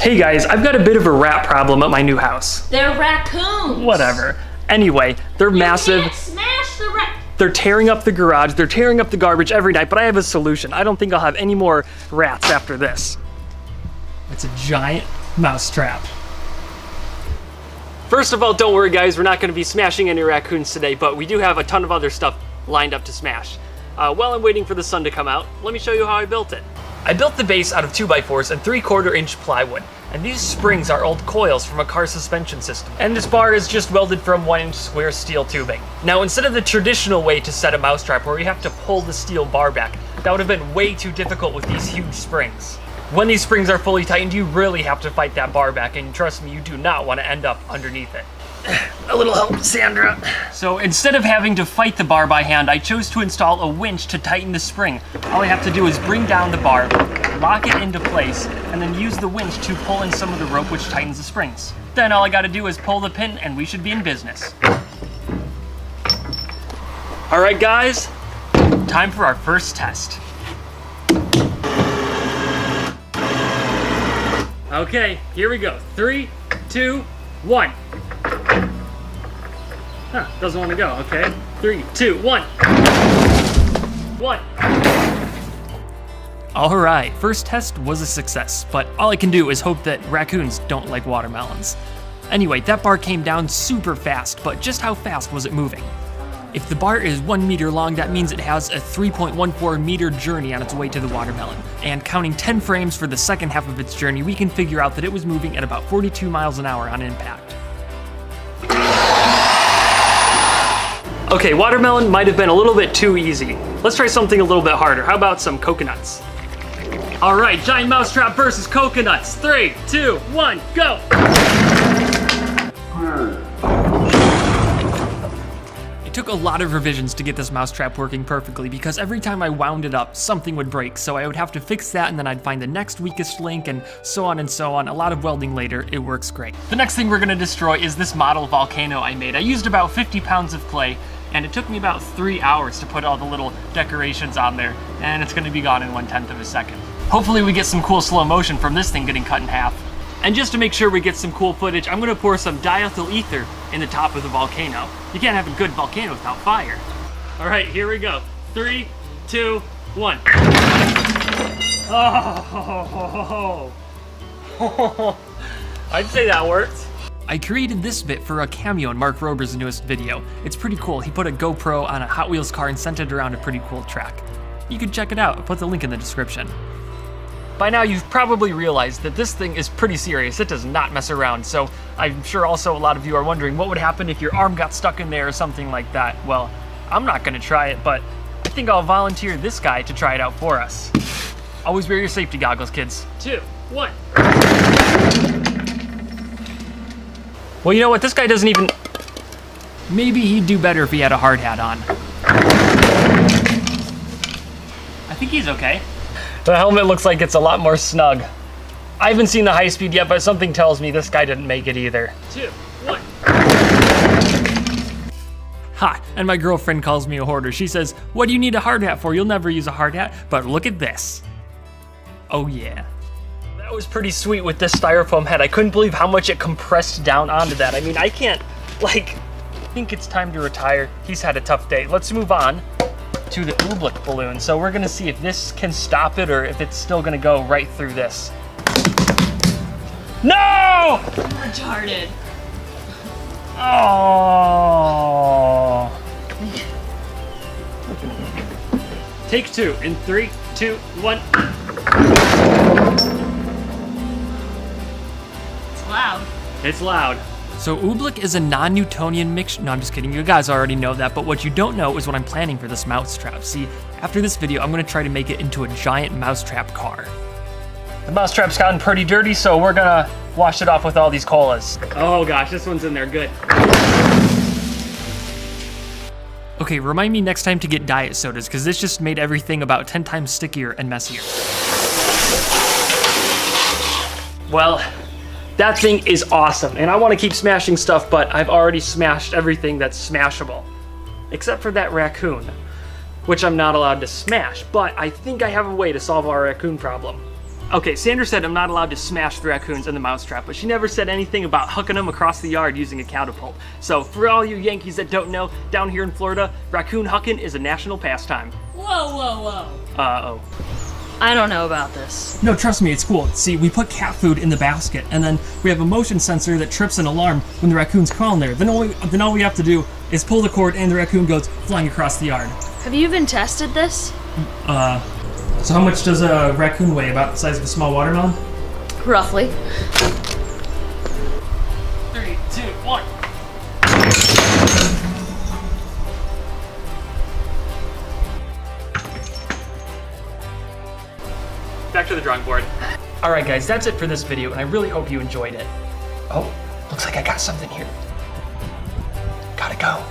Hey guys, I've got a bit of a rat problem at my new house. They're raccoons. Whatever. Anyway, they're massive. You can't smash the rat. They're tearing up the garage, they're tearing up the garbage every night, but I have a solution. I don't think I'll have any more rats after this. It's a giant mouse trap. First of all, don't worry guys, we're not gonna be smashing any raccoons today, but we do have a ton of other stuff lined up to smash. While I'm waiting for the sun to come out, let me show you how I built it. I built the base out of 2x4s and 3/4 inch plywood, and these springs are old coils from a car suspension system. And this bar is just welded from 1-inch square steel tubing. Now, instead of the traditional way to set a mousetrap where you have to pull the steel bar back, that would have been way too difficult with these huge springs. When these springs are fully tightened, you really have to fight that bar back, and trust me, you do not want to end up underneath it. A little help, Sandra. So instead of having to fight the bar by hand, I chose to install a winch to tighten the spring. All I have to do is bring down the bar, lock it into place, and then use the winch to pull in some of the rope which tightens the springs. Then all I gotta do is pull the pin and we should be in business. All right guys, time for our first test. Okay, here we go. 3, 2, 1. Huh, doesn't want to go. Okay. 3, 2, 1. 1. All right, first test was a success, but all I can do is hope that raccoons don't like watermelons. Anyway, that bar came down super fast, but just how fast was it moving? If the bar is 1 meter long, that means it has a 3.14 meter journey on its way to the watermelon. And counting 10 frames for the second half of its journey, we can figure out that it was moving at about 42 miles an hour on impact. Okay, watermelon might have been a little bit too easy. Let's try something a little bit harder. How about some coconuts? All right, giant mousetrap versus coconuts. 3, 2, 1, go! It took a lot of revisions to get this mousetrap working perfectly because every time I wound it up, something would break, so I would have to fix that and then I'd find the next weakest link and so on and so on. A lot of welding later, it works great. The next thing we're gonna destroy is this model volcano I made. I used about 50 pounds of clay, and it took me about 3 hours to put all the little decorations on there, and it's gonna be gone in 1/10 of a second. Hopefully we get some cool slow motion from this thing getting cut in half. And just to make sure we get some cool footage, I'm gonna pour some diethyl ether in the top of the volcano. You can't have a good volcano without fire. All right, here we go. 3, 2, 1. Oh, I'd say that worked. I created this bit for a cameo in Mark Rober's newest video. It's pretty cool. He put a GoPro on a Hot Wheels car and sent it around a pretty cool track. You can check it out. I'll put the link in the description. By now you've probably realized that this thing is pretty serious. It does not mess around, so I'm sure also a lot of you are wondering what would happen if your arm got stuck in there or something like that. Well, I'm not gonna try it, but I think I'll volunteer this guy to try it out for us. Always wear your safety goggles, kids. 2, 1. Well, you know what? This guy doesn't even... Maybe he'd do better if he had a hard hat on. I think he's okay. The helmet looks like it's a lot more snug. I haven't seen the high speed yet, but something tells me this guy didn't make it either. 2, 1. Ha, and my girlfriend calls me a hoarder. She says, "What do you need a hard hat for? You'll never use a hard hat, but look at this." Oh yeah. That was pretty sweet with this styrofoam head. I couldn't believe how much it compressed down onto that. I mean, I can't, like, I think it's time to retire. He's had a tough day. Let's move on to the oobleck balloon. So we're gonna see if this can stop it or if it's still gonna go right through this. No! Retarded. Oh. Take 2 in 3, 2, 1. It's loud. It's loud. So oobleck is a non-Newtonian mixture. No, I'm just kidding. You guys already know that, but what you don't know is what I'm planning for this mousetrap. See, after this video, I'm gonna try to make it into a giant mousetrap car. The mousetrap's gotten pretty dirty, so we're gonna wash it off with all these colas. Oh gosh, this one's in there good. Okay, remind me next time to get diet sodas, because this just made everything about 10 times stickier and messier. Well, that thing is awesome, and I want to keep smashing stuff, but I've already smashed everything that's smashable. Except for that raccoon, which I'm not allowed to smash, but I think I have a way to solve our raccoon problem. Okay, Sandra said I'm not allowed to smash the raccoons in the mousetrap, but she never said anything about hucking them across the yard using a catapult. So for all you Yankees that don't know, down here in Florida, raccoon hucking is a national pastime. Whoa, whoa, whoa. Uh-oh. I don't know about this. No, trust me, it's cool. See, we put cat food in the basket, and then we have a motion sensor that trips an alarm when the raccoons crawl in there. Then all we have to do is pull the cord, and the raccoon goes flying across the yard. Have you even tested this? So how much does a raccoon weigh? About the size of a small watermelon? Roughly. 3, 2, 1. Back to the drawing board. Alright guys, that's it for this video, and I really hope you enjoyed it. Oh, looks like I got something here. Gotta go.